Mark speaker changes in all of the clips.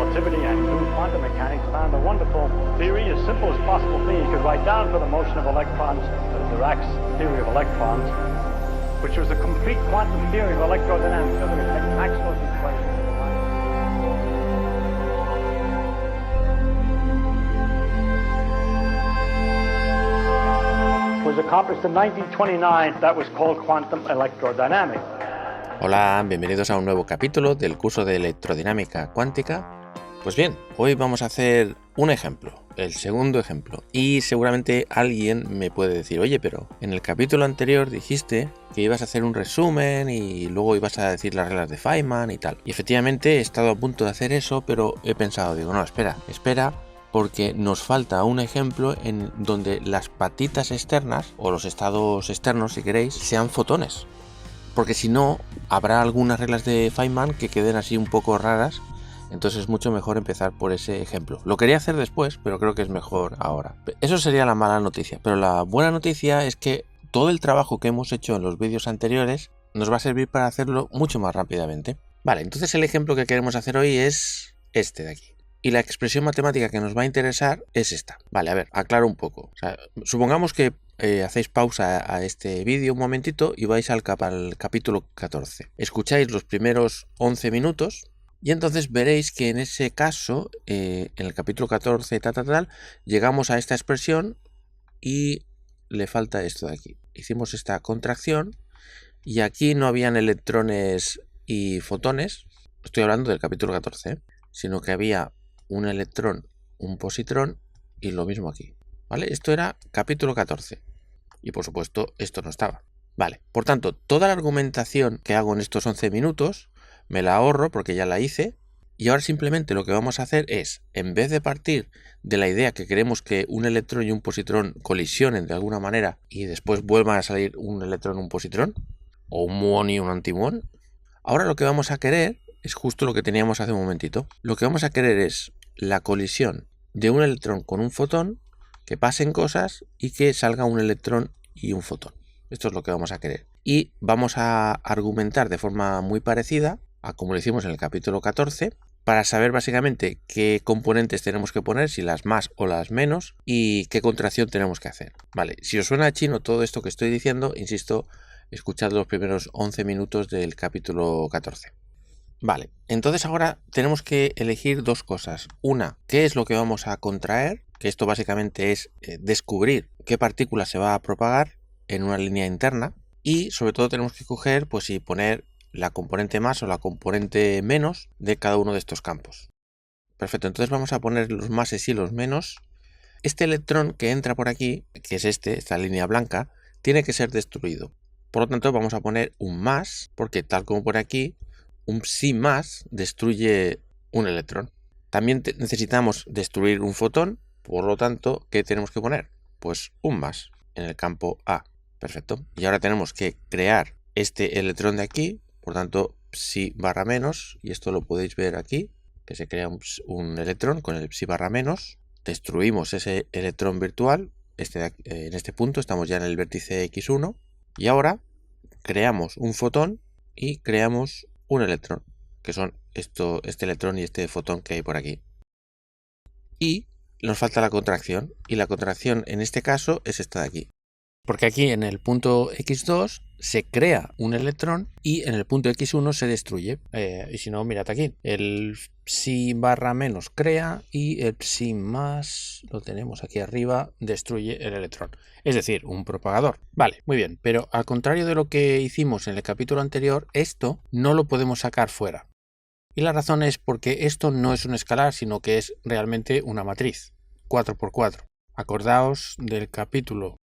Speaker 1: relativity and new quantum mechanics found a wonderful theory, as simple as possible thing you could write down for the motion of electrons, Dirac's theory of electrons, which was a complete quantum theory of electrodynamics. So there was Maxwell's equation. Was accomplished in 1929. That was called quantum electrodynamics.
Speaker 2: Hola, bienvenidos a un nuevo capítulo del curso de electrodinámica cuántica. Pues bien, hoy vamos a hacer un ejemplo, el segundo ejemplo. Y seguramente alguien me puede decir, oye, pero en el capítulo anterior dijiste que ibas a hacer un resumen y luego ibas a decir las reglas de Feynman y tal. Y efectivamente he estado a punto de hacer eso, pero he pensado, digo, no, espera, porque nos falta un ejemplo en donde las patitas externas, o los estados externos si queréis, sean fotones. Porque si no, habrá algunas reglas de Feynman que queden así un poco raras, entonces es mucho mejor empezar por ese ejemplo. Lo quería hacer después, pero creo que es mejor ahora. Eso sería la mala noticia, pero la buena noticia es que todo el trabajo que hemos hecho en los vídeos anteriores nos va a servir para hacerlo mucho más rápidamente. Vale, entonces el ejemplo que queremos hacer hoy es este de aquí. Y la expresión matemática que nos va a interesar es esta. Vale, a ver, aclaro un poco. O sea, supongamos que hacéis pausa a este vídeo un momentito y vais al capítulo 14. Escucháis los primeros 11 minutos y entonces veréis que en ese caso, en el capítulo 14, llegamos a esta expresión y le falta esto de aquí. Hicimos esta contracción y aquí no habían electrones y fotones. Estoy hablando del capítulo 14, sino que había un electrón, un positrón y lo mismo aquí. ¿Vale? Esto era capítulo 14. Y por supuesto esto no estaba. Vale, por tanto, toda la argumentación que hago en estos 11 minutos me la ahorro porque ya la hice. Y ahora simplemente lo que vamos a hacer es, en vez de partir de la idea que queremos que un electrón y un positrón colisionen de alguna manera y después vuelvan a salir un electrón y un positrón, o un muón y un antimuón, ahora lo que vamos a querer es justo lo que teníamos hace un momentito. Lo que vamos a querer es la colisión de un electrón con un fotón, que pasen cosas y que salga un electrón y un fotón. Esto es lo que vamos a querer. Y vamos a argumentar de forma muy parecida a como lo hicimos en el capítulo 14, para saber básicamente qué componentes tenemos que poner, si las más o las menos, y qué contracción tenemos que hacer. Vale, si os suena chino todo esto que estoy diciendo, insisto, escuchad los primeros 11 minutos del capítulo 14. Vale, entonces ahora tenemos que elegir dos cosas. Una, ¿qué es lo que vamos a contraer? Que esto básicamente es descubrir qué partícula se va a propagar en una línea interna. Y sobre todo tenemos que coger, pues, y poner la componente más o la componente menos de cada uno de estos campos. Perfecto, entonces vamos a poner los máses y los menos. Este electrón que entra por aquí, que es esta línea blanca, tiene que ser destruido. Por lo tanto vamos a poner un más, porque tal como por aquí, un psi más destruye un electrón. También necesitamos destruir un fotón, por lo tanto, ¿qué tenemos que poner? Pues un más en el campo A. Perfecto. Y ahora tenemos que crear este electrón de aquí, por tanto, psi barra menos, y esto lo podéis ver aquí, que se crea un electrón con el psi barra menos. Destruimos ese electrón virtual, en este punto estamos ya en el vértice X1, y ahora creamos un fotón y creamos un electrón, que son este electrón y este fotón que hay por aquí. Y nos falta la contracción, y la contracción en este caso es esta de aquí. Porque aquí en el punto X2 se crea un electrón y en el punto X1 se destruye. Y si no, mirad aquí. El psi barra menos crea y el psi más, lo tenemos aquí arriba, destruye el electrón. Es decir, un propagador. Vale, muy bien. Pero al contrario de lo que hicimos en el capítulo anterior, esto no lo podemos sacar fuera. Y la razón es porque esto no es un escalar, sino que es realmente una matriz. 4×4. Acordaos del capítulo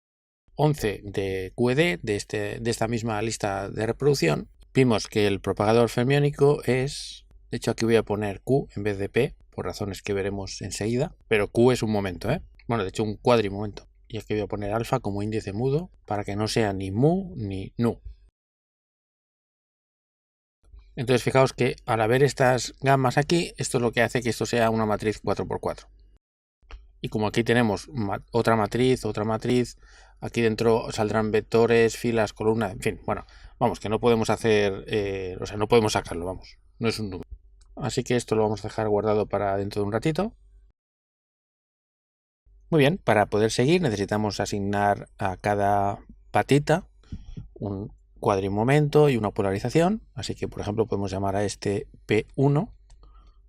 Speaker 2: 11 de QED, de esta misma lista de reproducción. Vimos que el propagador fermiónico es, de hecho aquí voy a poner Q en vez de P, por razones que veremos enseguida, pero Q es un momento, bueno, de hecho un cuadrimomento. Y aquí voy a poner alfa como índice mudo para que no sea ni mu ni nu. Entonces fijaos que al haber estas gamas aquí, esto es lo que hace que esto sea una matriz 4×4. Y como aquí tenemos otra matriz, aquí dentro saldrán vectores, filas, columnas, en fin, bueno, vamos, que no podemos hacer, o sea, no podemos sacarlo, vamos, no es un número. así que esto lo vamos a dejar guardado para dentro de un ratito. Muy bien, para poder seguir necesitamos asignar a cada patita un cuadrimomento y una polarización, así que por ejemplo podemos llamar a este P1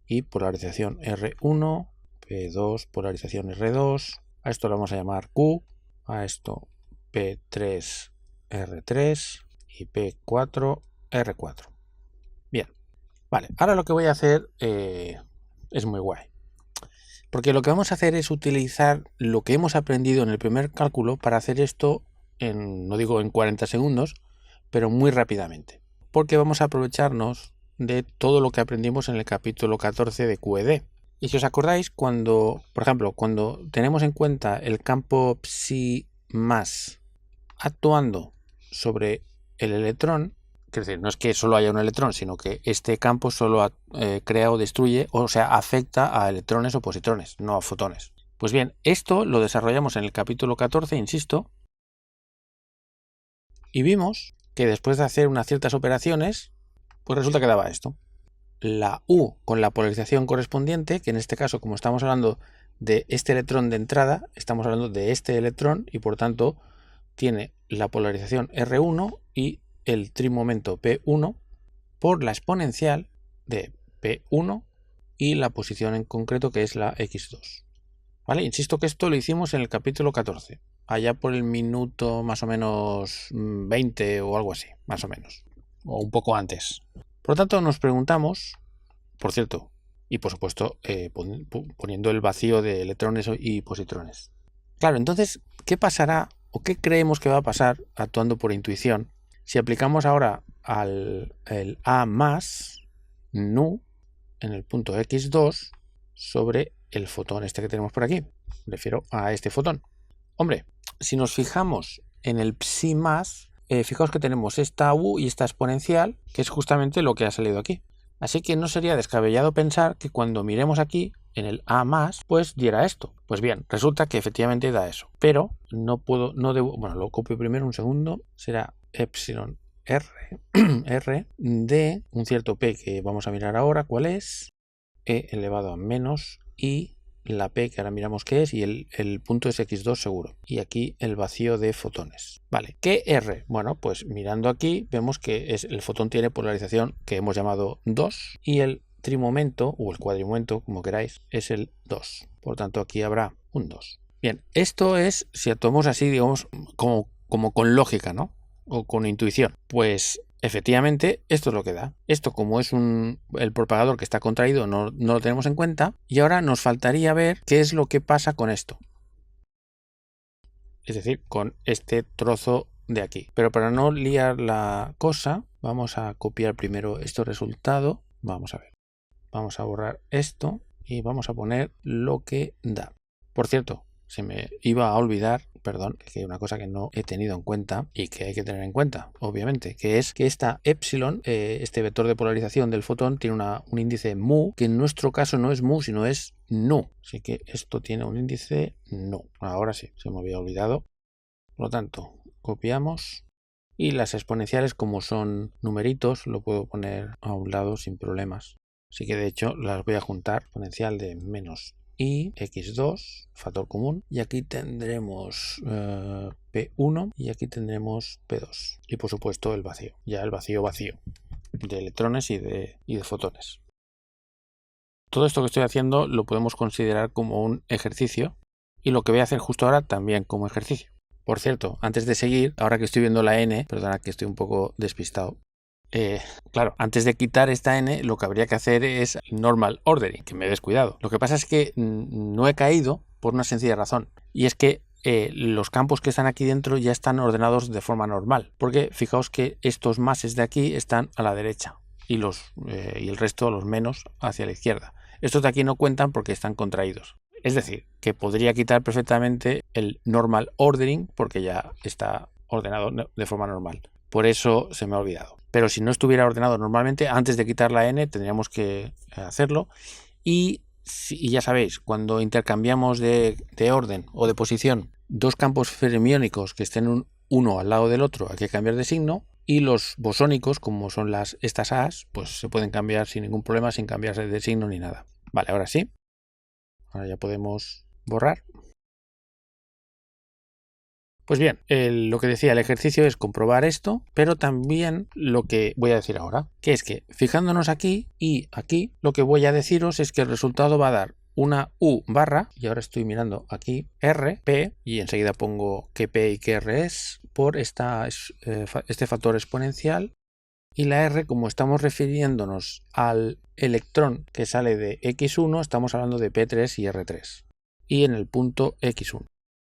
Speaker 2: y polarización R1, P2, polarización R2, a esto lo vamos a llamar Q, a esto P3, R3 y P4, R4. Bien, vale, ahora lo que voy a hacer es muy guay. Porque lo que vamos a hacer es utilizar lo que hemos aprendido en el primer cálculo para hacer esto no digo en 40 segundos, pero muy rápidamente. Porque vamos a aprovecharnos de todo lo que aprendimos en el capítulo 14 de QED. Y si os acordáis, por ejemplo, cuando tenemos en cuenta el campo psi más actuando sobre el electrón, es decir, no es que solo haya un electrón, sino que este campo solo crea o destruye, o sea, afecta a electrones o positrones, no a fotones. Pues bien, esto lo desarrollamos en el capítulo 14, insisto, y vimos que después de hacer unas ciertas operaciones, pues resulta que daba esto. La U con la polarización correspondiente, que en este caso, como estamos hablando de este electrón de entrada, estamos hablando de este electrón y por tanto tiene la polarización R1 y el trimomento P1 por la exponencial de P1 y la posición en concreto que es la X2. ¿Vale? Insisto que esto lo hicimos en el capítulo 14, allá por el minuto más o menos 20 o algo así, más o menos, o un poco antes. Por lo tanto, nos preguntamos, por cierto, y por supuesto poniendo el vacío de electrones y positrones. Claro, entonces, ¿qué pasará o qué creemos que va a pasar actuando por intuición si aplicamos ahora el A más nu en el punto X2 sobre el fotón este que tenemos por aquí? Me refiero a este fotón. Hombre, si nos fijamos en el psi más, fijaos que tenemos esta U y esta exponencial, que es justamente lo que ha salido aquí. Así que no sería descabellado pensar que cuando miremos aquí en el A más, pues diera esto. Pues bien, resulta que efectivamente da eso. Pero no debo, bueno, lo copio primero un segundo, será epsilon R de un cierto P que vamos a mirar ahora cuál es, E elevado a menos I, la P que ahora miramos qué es, y el punto es X2 seguro. Y aquí el vacío de fotones. Vale, ¿qué R? Bueno, pues mirando aquí vemos que el fotón tiene polarización que hemos llamado 2 y el trimomento o el cuadrimomento, como queráis, es el 2. Por tanto, aquí habrá un 2. Bien, esto es, si actuamos así, digamos, como con lógica, ¿no? O con intuición. Pues efectivamente, esto es lo que da. Esto, como es el propagador que está contraído, no lo tenemos en cuenta. Y ahora nos faltaría ver qué es lo que pasa con esto. Es decir, con este trozo de aquí. Pero para no liar la cosa, vamos a copiar primero este resultado. Vamos a ver. Vamos a borrar esto y vamos a poner lo que da. Por cierto, se me iba a olvidar, perdón, que hay una cosa que no he tenido en cuenta y que hay que tener en cuenta, obviamente, que es que esta epsilon, este vector de polarización del fotón, tiene un índice mu, que en nuestro caso no es mu, sino es nu. Así que esto tiene un índice nu. Ahora sí, se me había olvidado. Por lo tanto, copiamos y las exponenciales, como son numeritos, lo puedo poner a un lado sin problemas. Así que de hecho las voy a juntar, exponencial de menos I, X2, factor común, y aquí tendremos P1 y aquí tendremos P2. Y por supuesto el vacío, ya el vacío de electrones y de fotones. Todo esto que estoy haciendo lo podemos considerar como un ejercicio y lo que voy a hacer justo ahora también como ejercicio. Por cierto, antes de seguir, ahora que estoy viendo la N, perdona que estoy un poco despistado, claro, antes de quitar esta N lo que habría que hacer es normal ordering, que me he descuidado. Lo que pasa es que no he caído por una sencilla razón, y es que los campos que están aquí dentro ya están ordenados de forma normal, porque fijaos que estos máses de aquí están a la derecha y el resto, los menos, hacia la izquierda. Estos de aquí no cuentan porque están contraídos. Es decir, que podría quitar perfectamente el normal ordering porque ya está ordenado de forma normal. Por eso se me ha olvidado. Pero si no estuviera ordenado normalmente, antes de quitar la N tendríamos que hacerlo. Y ya sabéis, cuando intercambiamos de orden o de posición dos campos fermiónicos que estén uno al lado del otro, hay que cambiar de signo. y los bosónicos, como son estas A's, pues se pueden cambiar sin ningún problema, sin cambiarse de signo ni nada. Vale, ahora sí. Ahora ya podemos borrar. Pues bien, lo que decía, el ejercicio es comprobar esto, pero también lo que voy a decir ahora, que es que fijándonos aquí y aquí, lo que voy a deciros es que el resultado va a dar una U barra, y ahora estoy mirando aquí, R, P, y enseguida pongo qué P y qué R es, por este factor exponencial, y la R, como estamos refiriéndonos al electrón que sale de X1, estamos hablando de P3 y R3, y en el punto X1.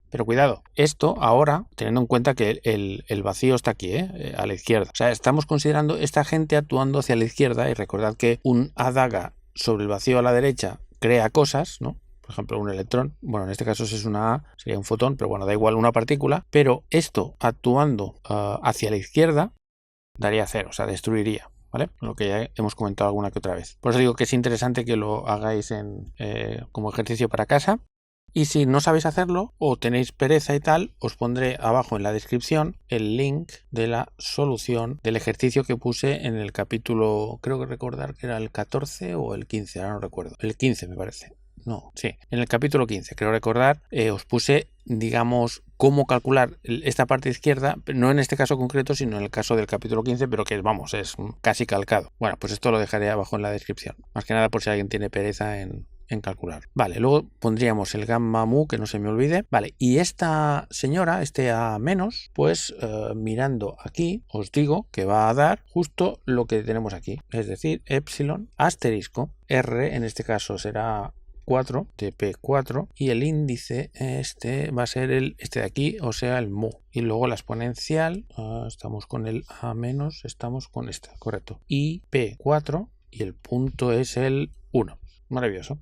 Speaker 2: Pero cuidado, esto ahora, teniendo en cuenta que el vacío está aquí, a la izquierda. O sea, estamos considerando esta gente actuando hacia la izquierda, y recordad que un A daga sobre el vacío a la derecha crea cosas, ¿no? Por ejemplo, un electrón. Bueno, en este caso si es una A, sería un fotón, pero bueno, da igual, una partícula. Pero esto actuando hacia la izquierda daría cero, o sea, destruiría. ¿Vale? Lo que ya hemos comentado alguna que otra vez. Por eso digo que es interesante que lo hagáis como ejercicio para casa. Y si no sabéis hacerlo o tenéis pereza y tal, os pondré abajo en la descripción el link de la solución del ejercicio que puse en el capítulo, creo que recordar que era el 14 o el 15, ahora no recuerdo. El 15 me parece. No, sí, en el capítulo 15, creo recordar, os puse, digamos, cómo calcular esta parte izquierda, no en este caso concreto, sino en el caso del capítulo 15, pero que vamos, es casi calcado. Bueno, pues esto lo dejaré abajo en la descripción. Más que nada por si alguien tiene pereza en calcular. Vale, luego pondríamos el gamma mu, que no se me olvide. Vale, y esta señora, este A menos, pues mirando aquí, os digo que va a dar justo lo que tenemos aquí, es decir, epsilon asterisco R, en este caso será 4 de P4, y el índice este va a ser este de aquí, o sea, el mu. Y luego la exponencial, estamos con el A menos, estamos con esta, correcto. Y P4, y el punto es el 1. Maravilloso.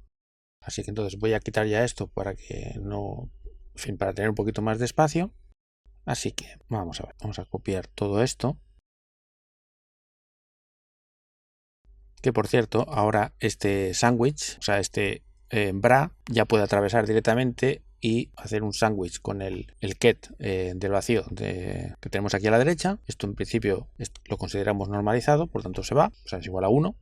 Speaker 2: Así que entonces voy a quitar ya esto para que no, en fin, para tener un poquito más de espacio. Así que vamos a ver, vamos a copiar todo esto. Que por cierto, ahora este sándwich, o sea, este bra, ya puede atravesar directamente y hacer un sándwich con el ket del vacío que tenemos aquí a la derecha. Esto en principio lo consideramos normalizado, por tanto se va, o sea, es igual a 1.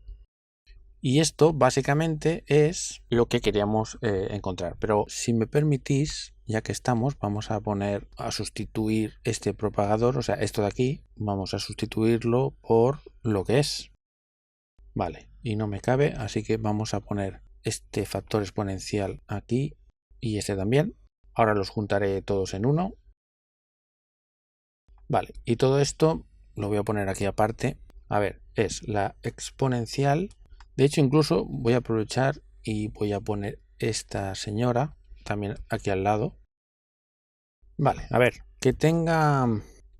Speaker 2: Y esto básicamente es lo que queríamos encontrar. Pero si me permitís, ya que estamos, vamos a sustituir este propagador, o sea, esto de aquí, vamos a sustituirlo por lo que es. Vale, y no me cabe, así que vamos a poner este factor exponencial aquí y este también. Ahora los juntaré todos en uno. Vale, y todo esto lo voy a poner aquí aparte. A ver, es la exponencial. De hecho, incluso voy a aprovechar y voy a poner esta señora también aquí al lado. Vale, a ver, que tenga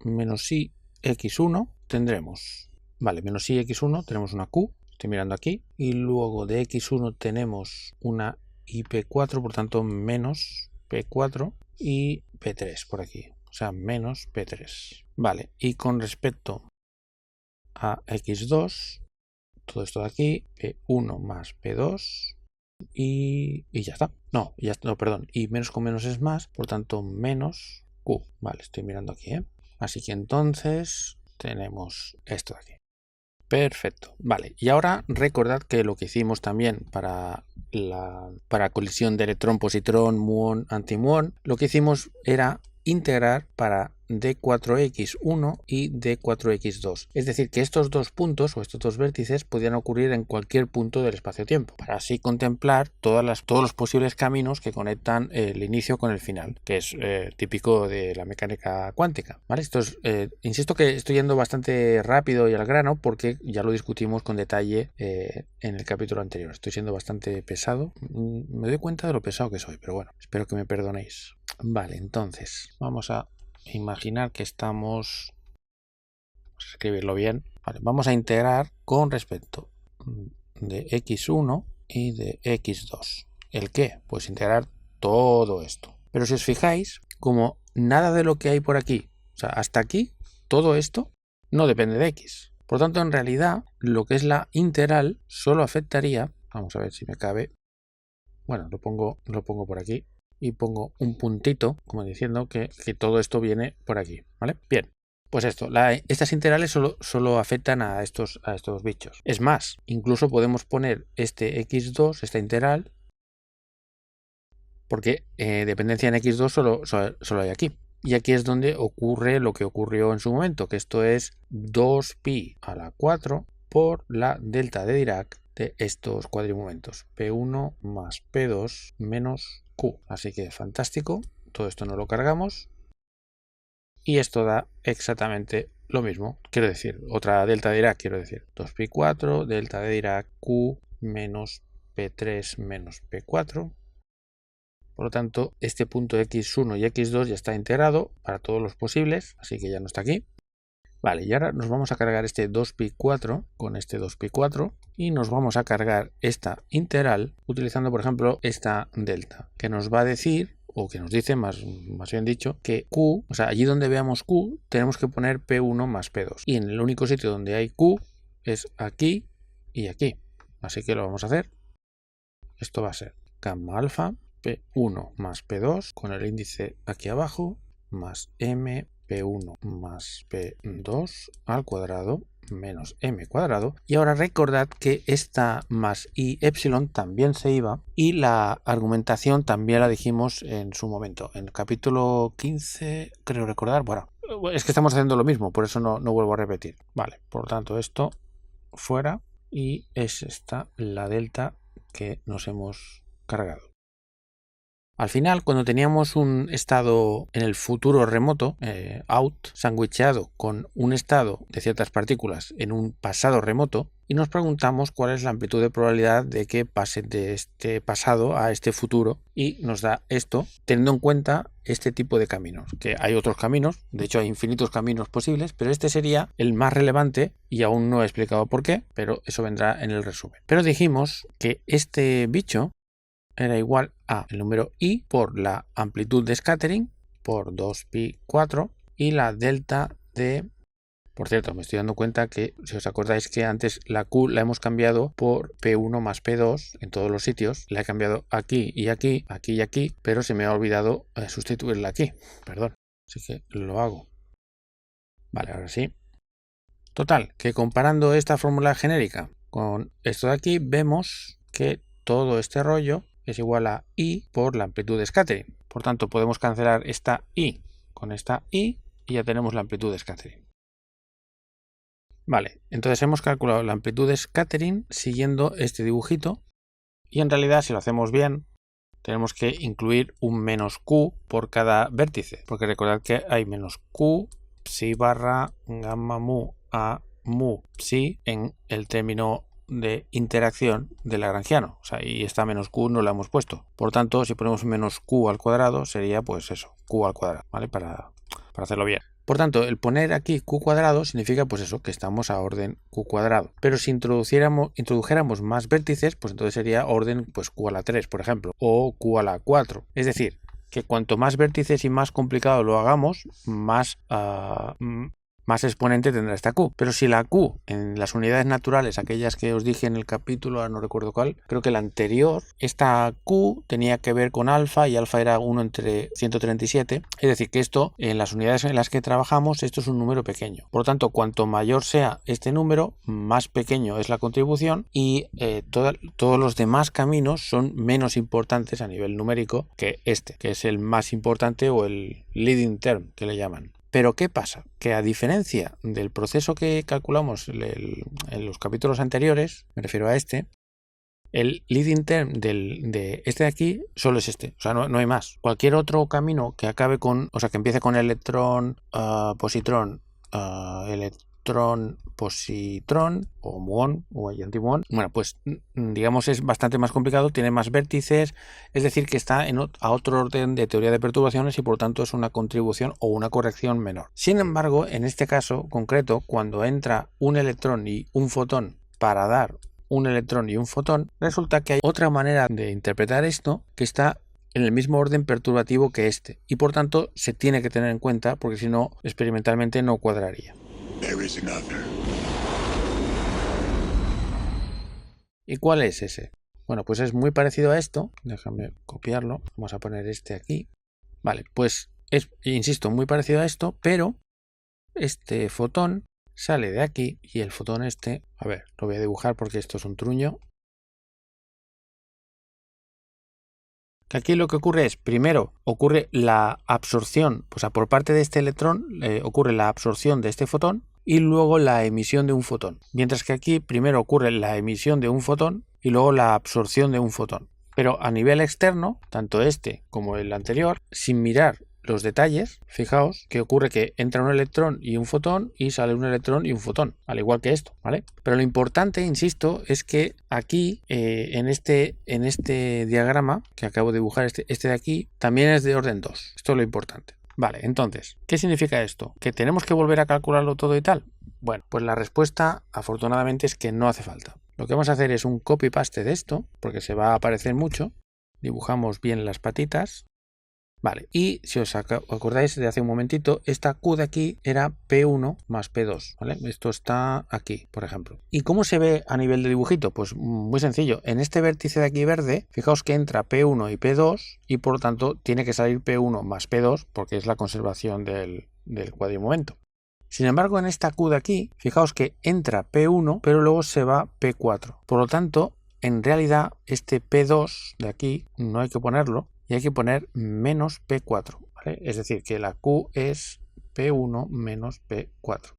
Speaker 2: menos i x1 tendremos. Vale, menos i x1 tenemos una q, estoy mirando aquí. Y luego de x1 tenemos una ip4, por tanto menos p4 y p3 por aquí. O sea, menos p3. Vale, y con respecto a x2... todo esto de aquí, P1 más P2 y ya está. No, perdón, y menos con menos es más, por tanto menos Q. Vale, estoy mirando aquí, ¿eh? Así que entonces tenemos esto de aquí. Perfecto, vale. Y ahora recordad que lo que hicimos también para colisión de electrón-positrón, muón, antimuón, lo que hicimos era integrar para D4X1 y D4X2. Es decir, que estos dos puntos o estos dos vértices podían ocurrir en cualquier punto del espacio-tiempo, para así contemplar todos los posibles caminos que conectan el inicio con el final, que es típico de la mecánica cuántica. ¿Vale? Esto es, insisto que estoy yendo bastante rápido y al grano porque ya lo discutimos con detalle en el capítulo anterior. Estoy siendo bastante pesado. Me doy cuenta de lo pesado que soy, pero bueno, espero que me perdonéis. Vale, entonces vamos a imaginar que vamos a escribirlo bien. Vale, vamos a integrar con respecto de x1 y de x2. ¿El qué? Pues integrar todo esto. Pero si os fijáis, como nada de lo que hay por aquí, o sea, hasta aquí, todo esto no depende de x. Por tanto, en realidad, lo que es la integral solo afectaría, vamos a ver si me cabe, bueno, lo pongo por aquí. Y pongo un puntito, como diciendo que todo esto viene por aquí, ¿vale? Bien, Pues esto, estas integrales solo afectan a estos bichos. Es más, incluso podemos poner este x2, esta integral, porque dependencia en x2 solo hay aquí. Y aquí es donde ocurre lo que ocurrió en su momento, que esto es 2pi a la 4 por la delta de Dirac de estos cuadrimomentos, P1 más P2 menos Q. Así que fantástico, todo esto no lo cargamos y esto da exactamente lo mismo. Quiero decir, otra delta de Dirac, 2pi4, delta de Dirac Q menos P3 menos P4. Por lo tanto, este punto x1 y x2 ya está integrado para todos los posibles, así que ya no está aquí. Vale, y ahora nos vamos a cargar este 2pi4 con este 2pi4 y nos vamos a cargar esta integral utilizando, por ejemplo, esta delta, que nos va a decir, o que nos dice, más bien dicho, que Q, o sea, allí donde veamos Q, tenemos que poner P1 más P2. Y en el único sitio donde hay Q es aquí y aquí. Así que lo vamos a hacer. Esto va a ser gamma alfa P1 más P2 con el índice aquí abajo más m P1 más P2 al cuadrado menos m cuadrado. Y ahora recordad que esta más i epsilon también se iba y la argumentación también la dijimos en su momento. En el capítulo 15, creo recordar, bueno, es que estamos haciendo lo mismo, por eso no vuelvo a repetir. Vale, por lo tanto esto fuera y es esta la delta que nos hemos cargado. Al final, cuando teníamos un estado en el futuro remoto, out, sandwicheado con un estado de ciertas partículas en un pasado remoto, y nos preguntamos cuál es la amplitud de probabilidad de que pase de este pasado a este futuro, y nos da esto, teniendo en cuenta este tipo de caminos, que hay otros caminos, de hecho hay infinitos caminos posibles, pero este sería el más relevante, y aún no he explicado por qué, pero eso vendrá en el resumen. Pero dijimos que este bicho era igual a el número i por la amplitud de scattering por 2pi4 y la delta de... Por cierto, me estoy dando cuenta que, si os acordáis que antes la Q la hemos cambiado por P1 más P2 en todos los sitios, la he cambiado aquí y aquí, aquí y aquí, pero se me ha olvidado sustituirla aquí, perdón, así que lo hago. Vale, ahora sí. Total, que comparando esta fórmula genérica con esto de aquí, vemos que todo este rollo es igual a i por la amplitud de scattering. Por tanto, podemos cancelar esta i con esta i y ya tenemos la amplitud de scattering. Vale, entonces hemos calculado la amplitud de scattering siguiendo este dibujito y en realidad, si lo hacemos bien, tenemos que incluir un menos q por cada vértice, porque recordad que hay menos q psi barra gamma mu a mu psi en el término de interacción de lagrangiano, o sea, y esta menos q no la hemos puesto. Por tanto, si ponemos menos q al cuadrado sería pues eso, q al cuadrado, ¿vale? Para hacerlo bien. Por tanto, el poner aquí q cuadrado significa pues eso, que estamos a orden q cuadrado. Pero si introdujéramos más vértices, pues entonces sería orden pues q a la 3, por ejemplo, o q a la 4. Es decir, que cuanto más vértices y más complicado lo hagamos, más exponente tendrá esta Q. Pero si la Q en las unidades naturales, aquellas que os dije en el capítulo, ahora no recuerdo cuál, creo que la anterior, esta Q tenía que ver con alfa y alfa era 1 entre 137. Es decir, que esto, en las unidades en las que trabajamos, esto es un número pequeño. Por lo tanto, cuanto mayor sea este número, más pequeño es la contribución y todos los demás caminos son menos importantes a nivel numérico que este, que es el más importante o el leading term que le llaman. Pero ¿qué pasa? Que a diferencia del proceso que calculamos en los capítulos anteriores, me refiero a este, el leading term de este de aquí solo es este, o sea, no hay más. Cualquier otro camino que acabe con, o sea, que empiece con electrón, positrón, electrón, positrón, o muón, o antimuón, bueno, pues digamos es bastante más complicado, tiene más vértices, es decir, que está a otro orden de teoría de perturbaciones y por tanto es una contribución o una corrección menor. Sin embargo, en este caso concreto, cuando entra un electrón y un fotón para dar un electrón y un fotón, resulta que hay otra manera de interpretar esto que está en el mismo orden perturbativo que este y por tanto se tiene que tener en cuenta porque si no experimentalmente no cuadraría. ¿Y cuál es ese? Bueno, pues es muy parecido a esto. Déjame copiarlo. Vamos a poner este aquí. Vale, pues es, insisto, muy parecido a esto, pero este fotón sale de aquí y el fotón este, a ver, lo voy a dibujar porque esto es un truño. Que aquí lo que ocurre es, primero ocurre la absorción, o sea, por parte de este electrón ocurre la absorción de este fotón y luego la emisión de un fotón. Mientras que aquí primero ocurre la emisión de un fotón y luego la absorción de un fotón. Pero a nivel externo, tanto este como el anterior, sin mirar los detalles, fijaos que ocurre que entra un electrón y un fotón y sale un electrón y un fotón, al igual que esto, ¿vale? Pero lo importante, insisto, es que aquí en este diagrama que acabo de dibujar, este de aquí, también es de orden 2. Esto es lo importante. Vale, entonces, ¿qué significa esto? ¿Que tenemos que volver a calcularlo todo y tal? Bueno, pues la respuesta afortunadamente es que no hace falta. Lo que vamos a hacer es un copy-paste de esto, porque se va a aparecer mucho. Dibujamos bien las patitas. Vale, y si os acordáis de hace un momentito, esta Q de aquí era P1 más P2, ¿vale? Esto está aquí, por ejemplo. ¿Y cómo se ve a nivel de dibujito? Pues muy sencillo. En este vértice de aquí verde, fijaos que entra P1 y P2 y por lo tanto tiene que salir P1 más P2 porque es la conservación del cuadrimomento. Sin embargo, en esta Q de aquí, fijaos que entra P1, pero luego se va P4. Por lo tanto, en realidad, este P2 de aquí no hay que ponerlo y hay que poner menos P4, ¿vale? Es decir, que la Q es P1 menos P4.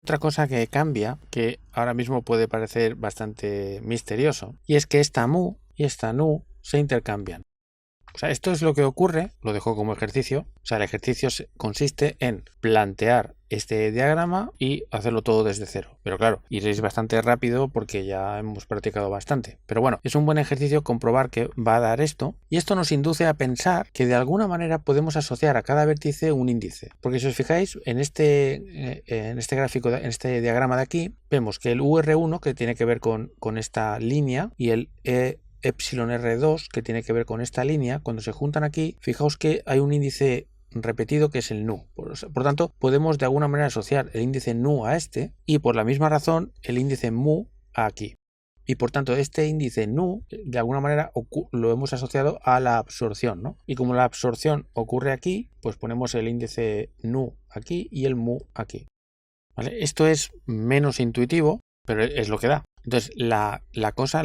Speaker 2: Otra cosa que cambia, que ahora mismo puede parecer bastante misterioso, y es que esta mu y esta nu se intercambian. O sea, esto es lo que ocurre, lo dejo como ejercicio. O sea, el ejercicio consiste en plantear este diagrama y hacerlo todo desde cero. Pero claro, iréis bastante rápido porque ya hemos practicado bastante. Pero bueno, es un buen ejercicio comprobar que va a dar esto. Y esto nos induce a pensar que de alguna manera podemos asociar a cada vértice un índice. Porque si os fijáis, en este gráfico, en este diagrama de aquí, vemos que el UR1, que tiene que ver con esta línea, y el epsilon R2, que tiene que ver con esta línea, cuando se juntan aquí, fijaos que hay un índice repetido que es el nu. Por tanto, podemos de alguna manera asociar el índice nu a este y por la misma razón el índice mu a aquí. Y por tanto, este índice nu, de alguna manera, lo hemos asociado a la absorción, ¿no? Y como la absorción ocurre aquí, pues ponemos el índice nu aquí y el mu aquí. ¿Vale? Esto es menos intuitivo, pero es lo que da. Entonces, la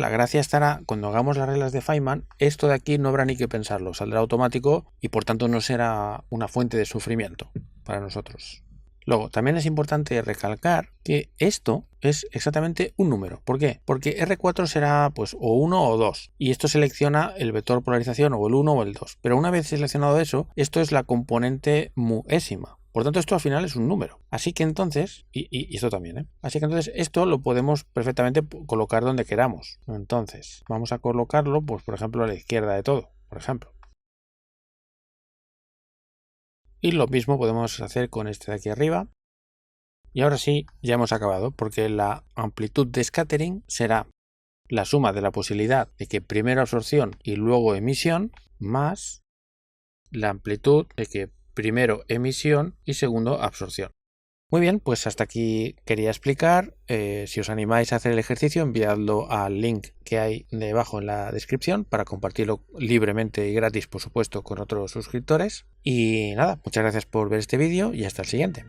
Speaker 2: gracia estará cuando hagamos las reglas de Feynman, esto de aquí no habrá ni que pensarlo, saldrá automático y por tanto no será una fuente de sufrimiento para nosotros. Luego, también es importante recalcar que esto es exactamente un número. ¿Por qué? Porque R4 será pues o 1 o 2 y esto selecciona el vector polarización o el 1 o el 2. Pero una vez seleccionado eso, esto es la componente muésima. Por tanto, esto al final es un número. Así que entonces, y esto también, ¿eh? Así que entonces esto lo podemos perfectamente colocar donde queramos. Entonces, vamos a colocarlo, pues por ejemplo, a la izquierda de todo, por ejemplo. Y lo mismo podemos hacer con este de aquí arriba. Y ahora sí, ya hemos acabado, porque la amplitud de scattering será la suma de la posibilidad de que primero absorción y luego emisión, más la amplitud de que primero emisión y segundo absorción. Muy bien, pues hasta aquí quería explicar. Si os animáis a hacer el ejercicio, enviadlo al link que hay debajo en la descripción para compartirlo libremente y gratis, por supuesto, con otros suscriptores. Y nada, muchas gracias por ver este vídeo y hasta el siguiente.